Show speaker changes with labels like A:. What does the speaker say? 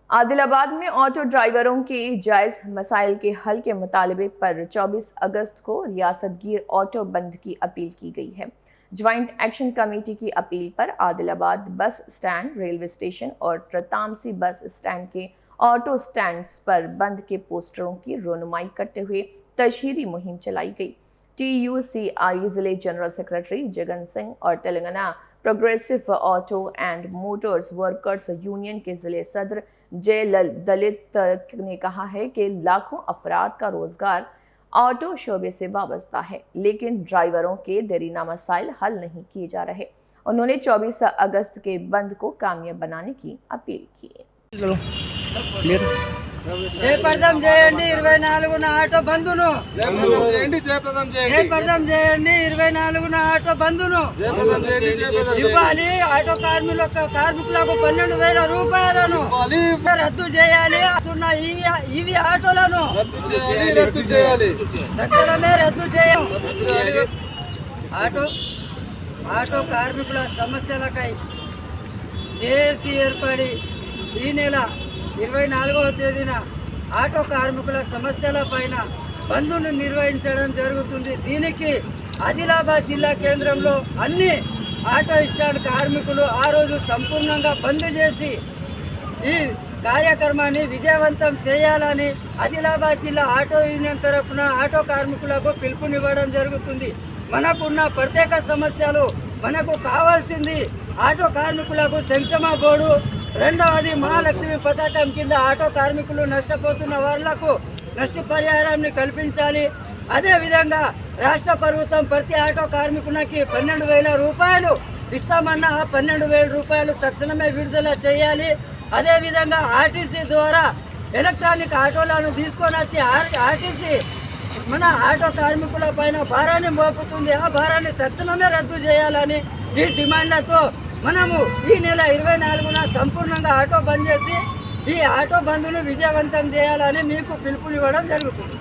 A: आदिलाबाद में ऑटो ड्राइवरों के जायज मसाइल के हल के मुतालबे पर 24 अगस्त को रियासतगीर ऑटो बंद की अपील की गई है। ज्वाइंट एक्शन कमेटी की अपील पर Adilabad bus stand, railway station और ट्रतामसी बस स्टैंड के ऑटो स्टैंड्स पर बंद के पोस्टरों की रोनुमाई करते हुए तशहीरी मुहिम चलाई गई। TUCI जिले जनरल सेक्रेटरी जगन सिंह और Telangana progressive auto and Motors workers union के जिले सदर जय दलित ने कहा है कि लाखों अफराद का रोजगार ऑटो शोबे से वाबस्ता है, लेकिन ड्राइवरों के देरीना मसाइल हल नहीं किए जा रहे। उन्होंने 24 अगस्त के बंद को कामयाब बनाने की अपील की।
B: జయప్రదం చేయండి 24న ఆటో బందును జయప్రదం చేయండి 24న ఆటో బందును ఇవ్వాలి ఆటో కార్మికులకు 12,000 రూపాయలను రద్దు చేయాలి ఇవి ఆటోలను తక్షణమే రద్దు చేయాలి ఆటో కార్మికుల సమస్యలకై జేఏసీ ఏర్పడి ఈ నెల 24వ తేదీన ఆటో కార్మికుల సమస్యల పైన బంద్ను నిర్వహించడం జరుగుతుంది। దీనికి ఆదిలాబాద్ జిల్లా కేంద్రంలో అన్ని ఆటో స్టాండ్ కార్మికులు ఆ రోజు సంపూర్ణంగా బంద్ చేసి ఈ కార్యక్రమాన్ని విజయవంతం చేయాలని ఆదిలాబాద్ జిల్లా ఆటో యూనియన్ తరఫున ఆటో కార్మికులకు పిలుపునివ్వడం జరుగుతుంది। మనకున్న ప్రత్యేక సమస్యలు మనకు కావాల్సింది ఆటో కార్మికులకు సంక్షేమ బోర్డు, రెండవది మహాలక్ష్మి పథకం కింద ఆటో కార్మికులు నష్టపోతున్న వాళ్లకు నష్టపరిహారాన్ని కల్పించాలి। అదేవిధంగా రాష్ట్ర ప్రభుత్వం ప్రతి ఆటో కార్మికునికి 12,000 రూపాయలు ఇస్తామన్న ఆ 12,000 రూపాయలు తక్షణమే విడుదల చేయాలి। అదేవిధంగా ఆర్టీసీ ద్వారా ఎలక్ట్రానిక్ ఆటోలను తీసుకొని వచ్చి ఆర్టీసీ మన ఆటో కార్మికుల పైన భారాన్ని మోపుతుంది, ఆ భారాన్ని తక్షణమే రద్దు చేయాలని ఈ డిమాండ్లతో మనము ఈ నెల 24న సంపూర్ణంగా ఆటో బంద్ చేసి ఈ ఆటో బంద్ను విజయవంతం చేయాలని మీకు పిలుపునివ్వడం జరుగుతుంది।